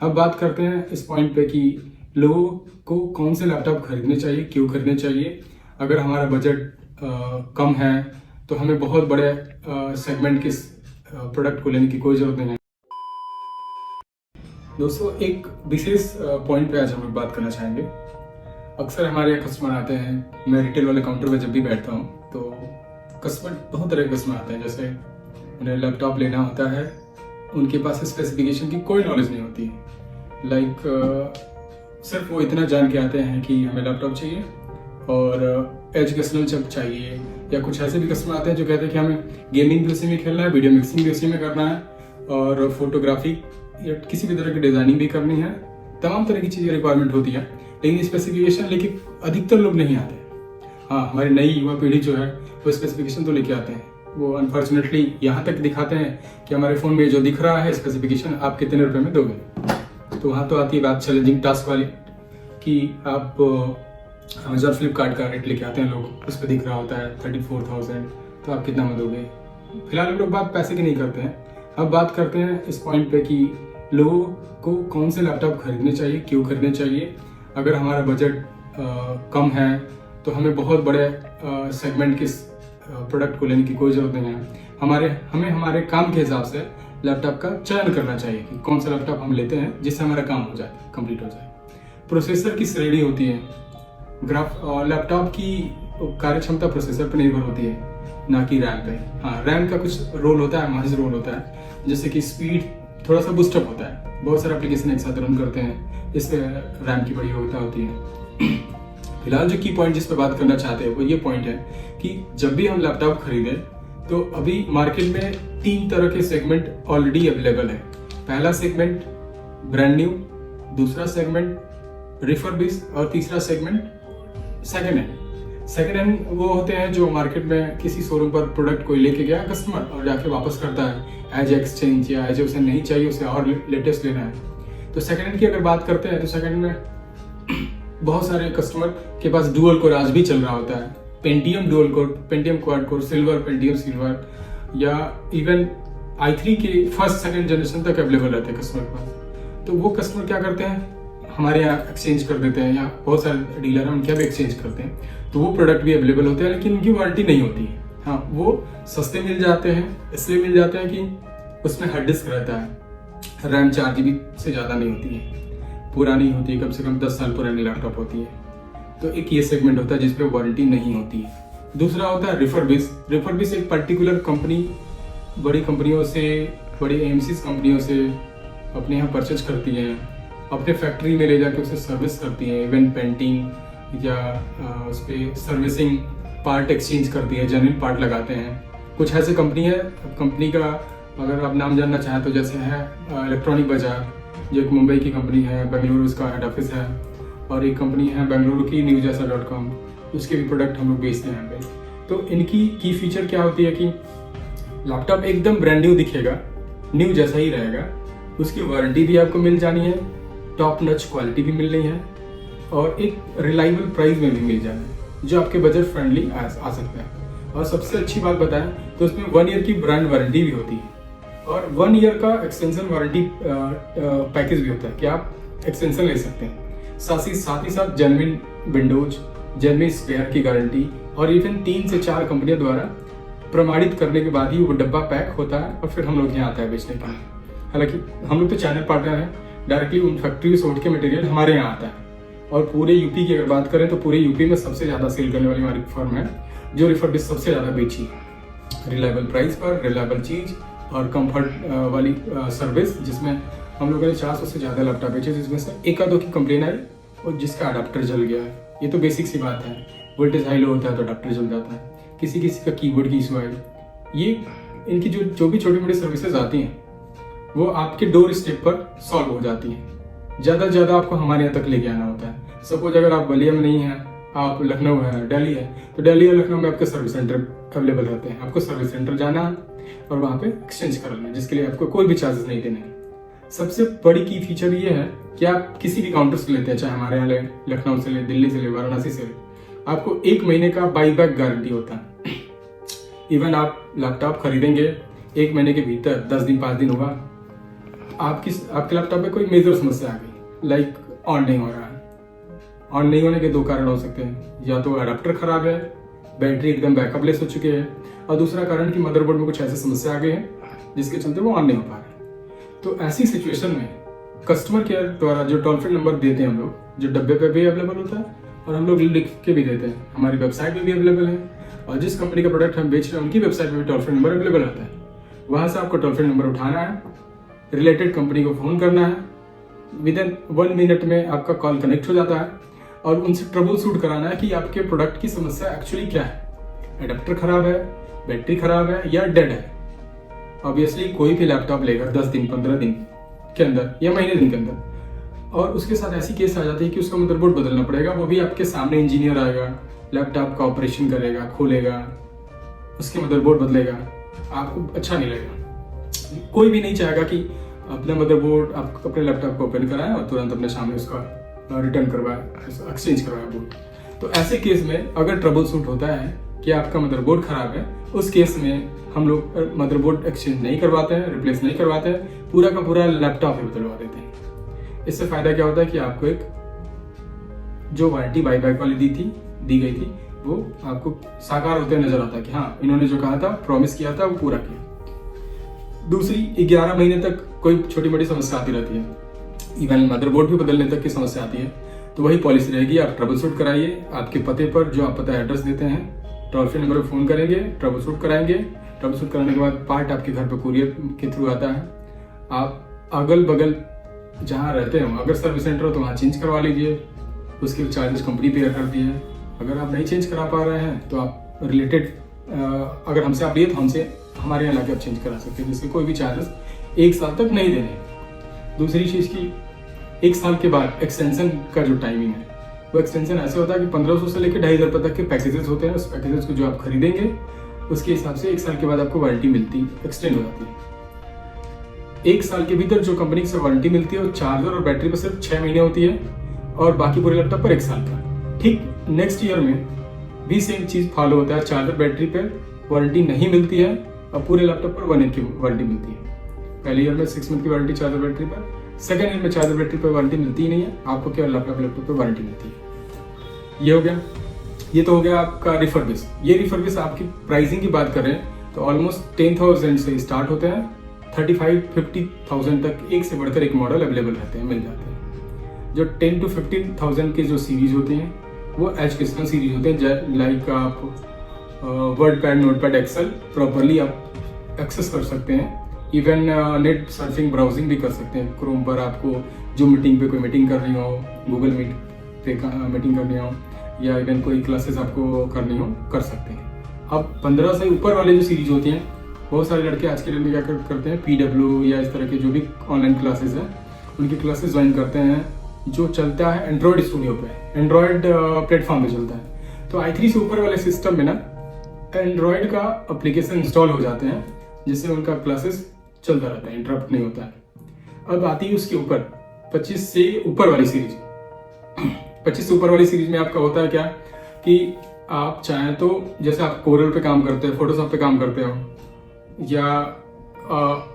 अब बात करते हैं इस पॉइंट पे कि लोगों को कौन से लैपटॉप खरीदने चाहिए, क्यों खरीदने चाहिए। अगर हमारा बजट कम है तो हमें बहुत बड़े सेगमेंट के प्रोडक्ट को लेने की कोई ज़रूरत नहीं है। दोस्तों, एक विशेष पॉइंट पे आज हम लोग बात करना चाहेंगे। अक्सर हमारे यहाँ कस्टमर आते हैं, मैं रिटेल वाले काउंटर पे जब भी बैठता हूँ तो कस्टमर बहुत तरह के कस्टमर आते हैं। जैसे उन्हें लैपटॉप लेना होता है, उनके पास स्पेसिफिकेशन की कोई नॉलेज नहीं होती है। सिर्फ वो इतना जान के आते हैं कि हमें लैपटॉप चाहिए और एजुकेशनल चिप चाहिए, या कुछ ऐसे भी कस्टमर आते हैं जो कहते हैं कि हमें गेमिंग भी उसी में खेलना है, वीडियो मिक्सिंग भी उसी में करना है और फोटोग्राफी या किसी भी तरह की डिजाइनिंग भी करनी है। तमाम तरह की चीज़ें रिक्वायरमेंट होती है, लेकिन स्पेसिफिकेशन लेके अधिकतर लोग नहीं आते। हाँ, हमारी नई युवा पीढ़ी जो है वो स्पेसिफिकेशन तो लेके आते हैं। वो अनफॉर्चुनेटली यहाँ तक दिखाते हैं कि हमारे फ़ोन में जो दिख रहा है स्पेसिफिकेशन आप कितने रुपए में दोगे। तो वहाँ तो आती है बात चैलेंजिंग टास्क वाली कि आप अमेजॉन फ्लिपकार्ट का रेट लेके आते हैं लोग, उस पर दिख रहा होता है 34,000, तो आप कितना में दोगे। फिलहाल हम लोग बात पैसे की नहीं करते हैं, अब बात करते हैं इस पॉइंट पे कि लोगों को कौन से लैपटॉप खरीदने चाहिए, क्यों खरीदने चाहिए। अगर हमारा बजट कम है तो हमें बहुत बड़े सेगमेंट के प्रोडक्ट को लेने की कोई ज़रूरत नहीं है। हमें हमारे काम के हिसाब से लैपटॉप का चयन करना चाहिए कि कौन सा लैपटॉप हम लेते हैं जिससे हमारा काम हो जाए, कंप्लीट हो जाए। प्रोसेसर की श्रेणी होती है, लैपटॉप की कार्य क्षमता प्रोसेसर पर निर्भर होती है, ना कि रैम पे। हाँ, रैम का कुछ रोल होता है, महज रोल होता है, जैसे कि स्पीड थोड़ा सा बूस्टअप होता है। बहुत सारे एप्लीकेशन एक साथ रन करते हैं, इससे रैम की बड़ी योग्यता होती है। फिलहाल जो की पॉइंट जिस पर बात करना चाहते हैं वो ये पॉइंट है कि जब भी हम लैपटॉप खरीदें तो अभी मार्केट में 3 तरह के सेगमेंट ऑलरेडी अवेलेबल है। पहला सेगमेंट ब्रांड न्यू, दूसरा सेगमेंट रिफर्बिश और तीसरा segment second hand. Second hand वो होते हैं जो मार्केट में किसी शोरूम पर प्रोडक्ट कोई लेके गया कस्टमर और जाके वापस करता है एज एक्सचेंज, या एज उसे नहीं चाहिए, उसे और लेटेस्ट लेना है। तो सेकेंड हैंड की अगर बात करते हैं तो सेकेंड हैंड में बहुत सारे कस्टमर के पास डुअल कोर आज भी चल रहा होता है, Pentium dual core, Pentium quad core, silver, Pentium silver, या इवन i3 के फर्स्ट सेकंड जनरेशन तक अवेलेबल रहते हैं कस्टमर के पास। तो वो कस्टमर क्या करते हैं, हमारे यहाँ एक्सचेंज कर देते हैं, या बहुत सारे डीलर हैं उनके यहाँ भी एक्सचेंज करते हैं। तो वो प्रोडक्ट भी अवेलेबल होते हैं, लेकिन उनकी वारंटी नहीं होती है। हाँ, वो सस्ते मिल जाते हैं, इसलिए मिल जाते हैं कि उसमें हार्ड डिस्क रहता है, रैम 4 GB से ज़्यादा नहीं होती है, पुरानी होती है, कम से कम 10 साल पुरानी लैपटॉप होती है। तो एक ये सेगमेंट होता है जिसपे वारंटी नहीं होती है। दूसरा होता है रिफर्बिश। रिफर्बिश एक पर्टिकुलर कंपनी बड़ी कंपनियों से, बड़ी एएमसी कंपनियों से अपने यहाँ परचेज करती है, अपने फैक्ट्री में ले जाके उसे सर्विस करती है, इवन पेंटिंग या उस पर सर्विसिंग, पार्ट एक्सचेंज करती है, जेन्युइन पार्ट लगाते हैं। कुछ ऐसे कंपनी है, कंपनी का अगर आप नाम जानना चाहें तो जैसे है इलेक्ट्रॉनिक बाजार, जो एक मुंबई की कंपनी है, बेंगलुरु उसका हेड ऑफिस है, और एक कंपनी है बेंगलुरु की newsjasa.com, उसके भी प्रोडक्ट हम लोग बेचते हैं यहाँ पे। तो इनकी की फीचर क्या होती है कि लैपटॉप एकदम ब्रांड न्यू दिखेगा, न्यू जैसा ही रहेगा, उसकी वारंटी भी आपको मिल जानी है, टॉप नच क्वालिटी भी मिलनी है, और एक रिलायबल प्राइस में भी मिल जाना है जो आपके बजट फ्रेंडली आ सकता है। और सबसे अच्छी बात बताएं तो उसमें 1 ईयर की ब्रांड वारंटी भी होती है, और 1 ईयर का एक्सटेंशन वारंटी पैकेज भी होता है कि आप एक्सटेंशन ले सकते हैं। साथ ही साथ जेन्युइन विंडोज, जेन्युइन स्पेयर की गारंटी, और इवन 3 से 4 कंपनियों द्वारा प्रमाणित करने के बाद ही वो डब्बा पैक होता है और फिर हम लोग यहाँ आता है बेचने के लिए। हालांकि हम लोग तो चैनल पार्टनर हैं, डायरेक्टली उन फैक्ट्री से उठ के मटेरियल हमारे यहाँ आता है। और पूरे यूपी की अगर बात करें तो पूरे यूपी में सबसे ज़्यादा सेल करने वाली हमारी फर्म है जो रिफर्बिश सबसे ज़्यादा बेची है। रिलायबल प्राइस पर, रिलायबल चीज़ और कंफर्ट वाली सर्विस, जिसमें हम लोगों ने 400 से ज़्यादा लैपटॉप बेचे, जिसमें से 1-2 की कंप्लेन आई और जिसका अडाप्टर जल गया है। ये तो बेसिक सी बात है, वोल्टेज हाई लो होता है तो अडाप्टर जल जाता है, किसी का कीबोर्ड की इशू है। ये इनकी जो भी छोटी मोटी सर्विसेज आती हैं वो आपके डोर स्टेप पर सॉल्व हो जाती हैं। ज़्यादा से ज़्यादा आपको हमारे यहाँ तक लेके आना होता है। सपोज अगर आप बलिया में नहीं हैं, आप लखनऊ है, दिल्ली है, तो दिल्ली या लखनऊ में आपके सर्विस सेंटर अवेलेबल रहते हैं। आपको सर्विस सेंटर जाना है और वहाँ पे एक्सचेंज कराना है, जिसके लिए आपको कोई भी चार्जेस नहीं देने हैं। सबसे बड़ी की फीचर ये है कि आप किसी भी काउंटर से लेते हैं, चाहे हमारे यहाँ ले, लखनऊ से ले, दिल्ली से ले, वाराणसी से ले, आपको 1 महीने का बाई बैक गारंटी होता है। इवन आप लैपटॉप खरीदेंगे 1 महीने के भीतर, 10 दिन 5 दिन होगा, आपके लैपटॉप में कोई मेजर समस्या आ गई, लाइक ऑन नहीं हो रहा है। ऑन नहीं होने के दो कारण हो सकते हैं, या तो अडाप्टर खराब है, बैटरी एकदम बैकअप लेस हो चुके हैं, और दूसरा कारण कि मदरबोर्ड में कुछ ऐसी समस्या आ गई है जिसके चलते वो ऑन नहीं हो पा रहे। तो ऐसी सिचुएशन में कस्टमर केयर द्वारा जो टोल फ्री नंबर देते हैं हम लोग, जो डब्बे पे भी अवेलेबल होता है और हम लोग लिख के भी देते हैं, हमारी वेबसाइट में भी अवेलेबल है, और जिस कंपनी का प्रोडक्ट हम बेच रहे हैं उनकी वेबसाइट में भी टोल फ्री नंबर अवेलेबल रहता है। वहां से आपको टोल फ्री नंबर उठाना है, रिलेटेड कंपनी को फोन करना है, विद इन 1 मिनट में आपका कॉल कनेक्ट हो जाता है, और उनसे ट्रबल शूट कराना है कि आपके प्रोडक्ट की समस्या एक्चुअली क्या है। एडाप्टर खराब है, बैटरी खराब है, या डेड है। ऑब्वियसली कोई भी लैपटॉप लेगा 10 दिन 15 दिन के अंदर या महीने दिन के अंदर, और उसके साथ ऐसी केस आ जाती है कि उसका मदरबोर्ड बदलना पड़ेगा, वो भी आपके सामने इंजीनियर आएगा, लैपटॉप का ऑपरेशन करेगा, खोलेगा, उसके मदरबोर्ड बदलेगा, आपको अच्छा नहीं लगेगा। कोई भी नहीं चाहेगा कि अपना मदरबोर्ड आप अपने लैपटॉप को ओपन कराएं और तुरंत अपने सामने उसका रिटर्न करवाएं, एक्सचेंज करवाएं बोर्ड। तो ऐसे केस में अगर ट्रबल शूट होता है कि आपका मदरबोर्ड खराब है, उस केस में हम लोग मदरबोर्ड एक्सचेंज नहीं करवाते हैं, रिप्लेस नहीं करवाते हैं, पूरा का पूरा लैपटॉप ही बदलवा देते हैं। इससे फायदा क्या होता है कि आपको एक जो वारंटी बाईबैक वाली दी गई थी वो आपको साकार होते नजर आता है कि हाँ, इन्होंने जो कहा था, प्रॉमिस किया था, वो पूरा किया। दूसरी, 11 महीने तक कोई छोटी मोटी समस्या आती रहती है, इवन मदरबोर्ड भी बदलने तक की समस्या आती है, तो वही पॉलिसी रहेगी, आप ट्रबल शूट कराइए आपके पते पर, जो आप पता एड्रेस देते हैं, टोल फ्री नंबर पर फोन करेंगे, ट्रबल शूट कराएंगे। ट्रबल शूट कराने के बाद पार्ट आपके घर पर कुरियर के थ्रू आता है। आप अगल बगल जहाँ रहते हो, अगर सर्विस सेंटर हो तो वहाँ चेंज करवा लीजिए, उसके चार्जेस कंपनी पे करती है। अगर आप नहीं चेंज करा पा रहे हैं तो आप रिलेटेड, अगर हमसे आप लिए तो हमारे यहाँ लाके आप चेंज करा सकते हैं, जिसके कोई भी चार्जेस 1 साल तक नहीं देने। दूसरी चीज़ की 1 साल के बाद एक्सटेंशन का जो टाइमिंग है, वो एक्सटेंशन ऐसे होता है कि 1500 से लेकर 2500 रुपये तक के पैकेजेस होते हैं। उस पैकेजेस को जो आप खरीदेंगे उसके हिसाब से 1 साल के बाद आपको वारंटी मिलती, एक्सटेंड हो जाती है। 1 साल के भीतर जो कंपनी से वारंटी मिलती है वो चार्जर और बैटरी पर सिर्फ 6 महीने होती है, और बाकी पूरे लैपटॉप पर 1 साल का। ठीक नेक्स्ट ईयर में भी सेम चीज़ फॉलो होता है, चार्जर बैटरी पर वारंटी नहीं मिलती है और पूरे लैपटॉप पर 1 ईयर की वारंटी मिलती है। पहले ईयर में 6 मंथ की वारंटी चार्जर बैटरी पर, सेकेंड ईयर में चार्जर बैटरी पर वारंटी मिलती ही नहीं है, आपको केवल लैपटॉप पर वारंटी मिलती है। ये हो गया, ये तो हो गया आपका रिफर्बिश। ये रिफर्बिश आपकी प्राइसिंग की बात कर रहे हैं तो ऑलमोस्ट 10,000 से स्टार्ट होते हैं, 35-50,000 तक एक से बढ़कर एक मॉडल अवेलेबल रहते हैं, मिल जाते हैं। जो 10 to 15,000 के जो सीरीज होते हैं वो एज क्रिस्टल सीरीज होते हैं, लाइक आप WordPad, Notepad, Excel properly आप एक्सेस कर सकते हैं। इवन नेट सर्फिंग, ब्राउजिंग भी कर सकते हैं। क्रोम पर आपको जो मीटिंग पे कोई मीटिंग करनी हो, गूगल मीट पे मीटिंग करनी हो, या इवन कोई क्लासेस आपको करनी हो, कर सकते हैं। अब 15 से ऊपर वाले जो सीरीज होती हैं, बहुत सारे लड़के आज के डेट में क्या करते हैं, PW या इस तरह के जो भी ऑनलाइन क्लासेस हैं उनकी क्लासेस ज्वाइन करते हैं, जो चलता है एंड्रॉयड स्टूडियो पे, एंड्रॉयड प्लेटफॉर्म पे चलता है। तो i3 से ऊपर वाले सिस्टम में ना एंड्रॉयड का एप्लीकेशन इंस्टॉल हो जाते हैं, जिससे उनका क्लासेस चलता रहता है, इंटरप्ट नहीं होता है। अब आती है उसके ऊपर 25 से ऊपर वाली सीरीज। 25 से ऊपर वाली सीरीज में आपका होता है क्या कि आप चाहें तो, जैसे आप कोरल पे काम करते हैं, फोटोशॉप पे काम करते हो, या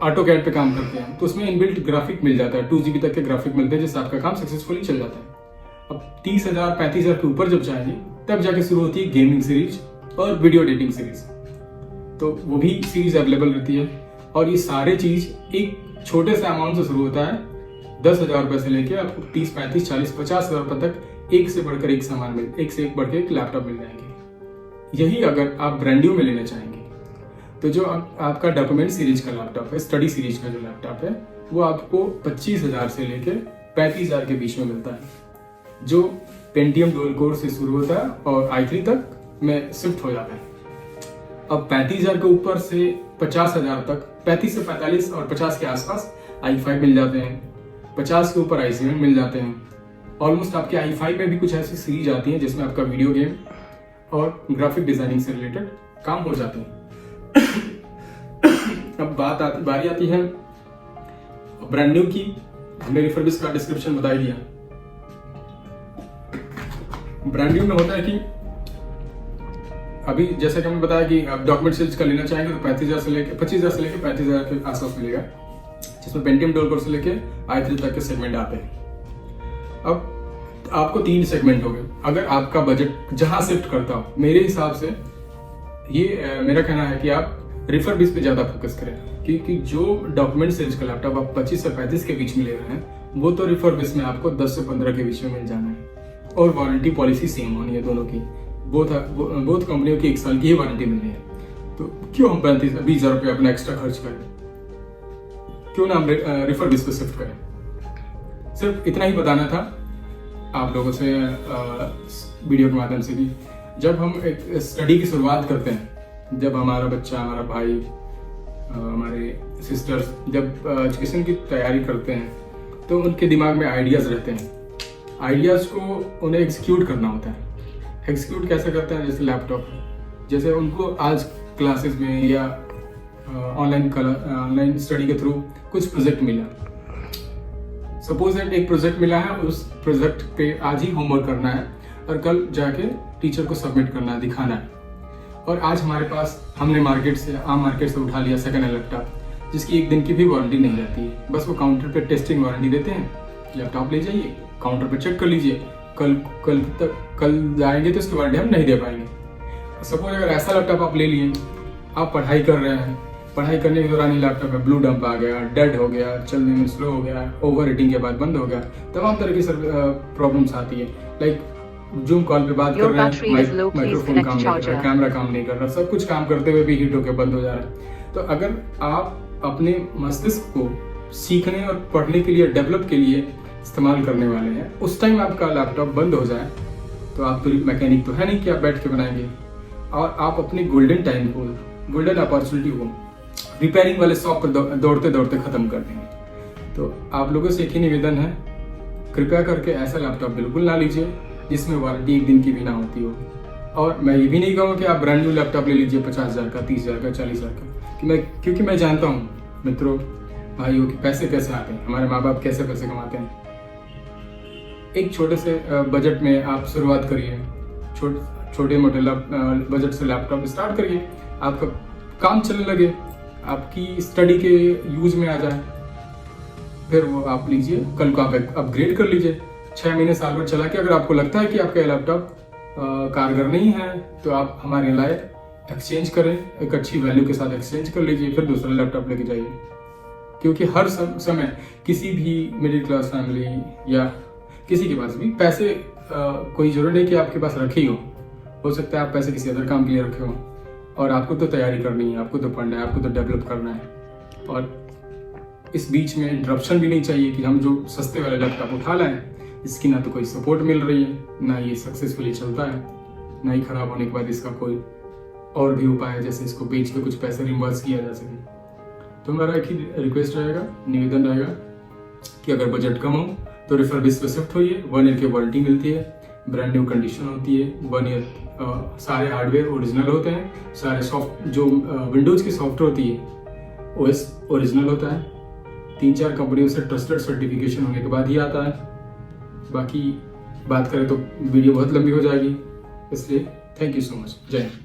ऑटोकैड पे काम करते हैं, तो उसमें इनबिल्ट ग्राफिक मिल जाता है, 2 GB तक के ग्राफिक मिलते हैं, जिससे आपका काम सक्सेसफुली चल जाता है। अब 30,000 35,000 के ऊपर जब चाहिए तब जाके शुरू होती है गेमिंग सीरीज और वीडियो एडिटिंग सीरीज, तो वो भी सीरीज अवेलेबल रहती है। और ये सारे चीज एक छोटे से अमाउंट से शुरू होता है, 10,000 रुपए से लेके आपको 30, 35, 40, 50,000 रुपए तक एक से बढ़कर एक सामान एक से एक बढ़कर एक लैपटॉप मिल जाएंगे। यही अगर आप ब्रांड न्यू में लेना चाहेंगे तो जो आपका डॉक्यूमेंट सीरीज का लैपटॉप है, स्टडी सीरीज का जो लैपटॉप है, वो आपको 25,000 से लेके 35,000 के बीच में मिलता है, जो पेंटियम डुअल कोर से शुरू होता है और i3 तक में शिफ्ट हो जाता है। अब 35,000 के ऊपर से 50,000 तक, 35 से 45 और 50 के आसपास i5 मिल जाते हैं, 50 के ऊपर i7 मिल जाते हैं। ऑलमोस्ट आपके i5 में भी कुछ ऐसी सीरीज आती हैं जिसमें आपका वीडियो गेम और ग्राफिक डिजाइनिंग से रिलेटेड काम हो जाते हैं। अब बारी आती है ब्रांड न्यू की। हमने रिफर्बिश का डिस्क्रिप्शन बता दिया। ब्रांड न्यू में होता है कि अभी जैसा कि हमने बताया कि आप डॉक्यूमेंट सीरीज का लेना चाहेंगे तो 35,000 से लेकर 25,000 से लेकर 35,000 के आसपास मिलेगा। जिसमें पेंटियम डुअल कोर से लेके i3 तक के सेगमेंट आते हैं। अब आपको 3 सेगमेंट हो गए। अगर आपका बजट जहां शिफ्ट करता हो, मेरे हिसाब से ये मेरा कहना है कि आप रिफर्बिश पे ज़्यादा फोकस करें, क्योंकि जो डॉक्यूमेंट साइज का लैपटॉप आप 25 से 35 के बीच में ले रहे हैं, वो तो रिफर्बिश में आपको 10 से 15 के बीच में मिल जाना है। और वारंटी पॉलिसी सेम होनी है दोनों की, बोथ कंपनियों की 1 साल की ही वारंटी मिलनी है। तो क्यों हम 20 हज़ार रुपये अपना एक्स्ट्रा खर्च करें, क्यों ना हम रिफर्बिश पे शिफ्ट करें। सिर्फ इतना ही बताना था आप लोगों से वीडियो के माध्यम से कि जब हम एक स्टडी की शुरुआत करते हैं, जब हमारा बच्चा, हमारा भाई, हमारे सिस्टर्स जब एजुकेशन की तैयारी करते हैं, तो उनके दिमाग में आइडियाज़ रहते हैं। आइडियाज़ को उन्हें एग्जीक्यूट करना होता है। एग्जीक्यूट कैसे करते हैं? जैसे लैपटॉप, जैसे उनको आज क्लासेस में या ऑनलाइन स्टडी के थ्रू कुछ प्रोजेक्ट मिला। सपोज दैट एक प्रोजेक्ट मिला है, उस प्रोजेक्ट पे आज ही होमवर्क करना है और कल जाके टीचर को सबमिट करना है, दिखाना है। और आज हमारे पास हमने आम मार्केट से उठा लिया सेकेंड हैंड लैपटॉप, जिसकी 1 दिन की भी वारंटी नहीं रहती है। बस वो काउंटर पे टेस्टिंग वारंटी देते हैं, लैपटॉप ले जाइए, काउंटर पे चेक कर लीजिए, कल जाएंगे तो उसकी वारंटी हम नहीं दे पाएंगे। सपोज अगर ऐसा लैपटॉप आप ले लिए, आप पढ़ाई कर रहे हैं, पढ़ाई करने के दौरान ही लैपटॉप में ब्लू डंप आ गया, डेड हो गया, चलने में स्लो हो गया, ओवर हीटिंग के बाद बंद हो गया, तमाम तरह की प्रॉब्लम्स आती है। लाइक जूम कॉल पे बात कर रहे हैं, माइक्रोफोन काम नहीं कर रहा, कैमरा काम नहीं कर रहा, सब कुछ काम करते हुए भी हीट होकर बंद हो जा रहा है। तो अगर आप अपने मस्तिष्क को सीखने और पढ़ने के लिए, डेवलप के लिए इस्तेमाल करने वाले हैं, उस टाइम आपका लैपटॉप बंद हो जाए तो आप तो मैकेनिक तो है नहीं कि आप बैठ के बनाएंगे। और आप अपने गोल्डन टाइम को, गोल्डन अपॉर्चुनिटी को रिपेयरिंग वाले शॉप पर दौड़ते दौड़ते ख़त्म कर देंगे। तो आप लोगों से एक ही निवेदन है, कृपया करके ऐसा लैपटॉप बिल्कुल ना लीजिए जिसमें वारंटी 1 दिन की भी ना होती हो। और मैं ये भी नहीं कहूँगा कि आप ब्रांड न्यू लैपटॉप ले लीजिए 50,000 का, 30,000 का, 40,000 का, क्योंकि मैं जानता हूँ मित्रों, भाइयों कि पैसे कैसे आते हैं, हमारे माँ बाप कैसे पैसे कमाते हैं। एक छोटे से बजट में आप शुरुआत करिए, छोटे मोटे बजट से लैपटॉप स्टार्ट करिए, आपका काम चलने लगे, आपकी स्टडी के यूज में आ जाए, फिर वो आप लीजिए, कल को आप अपग्रेड कर लीजिए। 6 महीने साल भर चला के अगर आपको लगता है कि आपका लैपटॉप कारगर नहीं है, तो आप हमारे लाए एक्सचेंज करें, एक अच्छी वैल्यू के साथ एक्सचेंज कर लीजिए, फिर दूसरा लैपटॉप लेके जाइए। क्योंकि हर समय किसी भी मिडिल क्लास फैमिली या किसी के पास भी पैसे कोई जरूरत नहीं कि आपके पास रखे ही हो सकता है आप पैसे किसी अदर काम के लिए रखे हो, और आपको तो तैयारी करनी है, आपको तो पढ़ना है, आपको तो डेवलप करना है। और इस बीच में इंटरप्शन भी नहीं चाहिए कि हम जो सस्ते वाले लैपटॉप उठा लाएं, इसकी ना तो कोई सपोर्ट मिल रही है, ना ये सक्सेसफुली चलता है, ना ही खराब होने के बाद इसका कोई और भी उपाय है जैसे इसको बेच के कुछ पैसे रिम्बर्स किया जा सके। तो मेरा एक ही रिक्वेस्ट रहेगा, निवेदन रहेगा कि अगर बजट कम हो तो रिफर्बिश पे शिफ्ट होइए। 1 ईयर की वारंटी मिलती है, ब्रांड न्यू कंडीशन होती है, 1 ईयर सारे हार्डवेयर ओरिजिनल होते हैं, सारे जो विंडोज़ की सॉफ्टवेयर होती है OS ओरिजिनल होता है, 3-4 कंपनियों से ट्रस्टेड सर्टिफिकेशन होने के बाद ही आता है। बाकी बात करें तो वीडियो बहुत लंबी हो जाएगी, इसलिए थैंक यू सो मच। जय हिंद।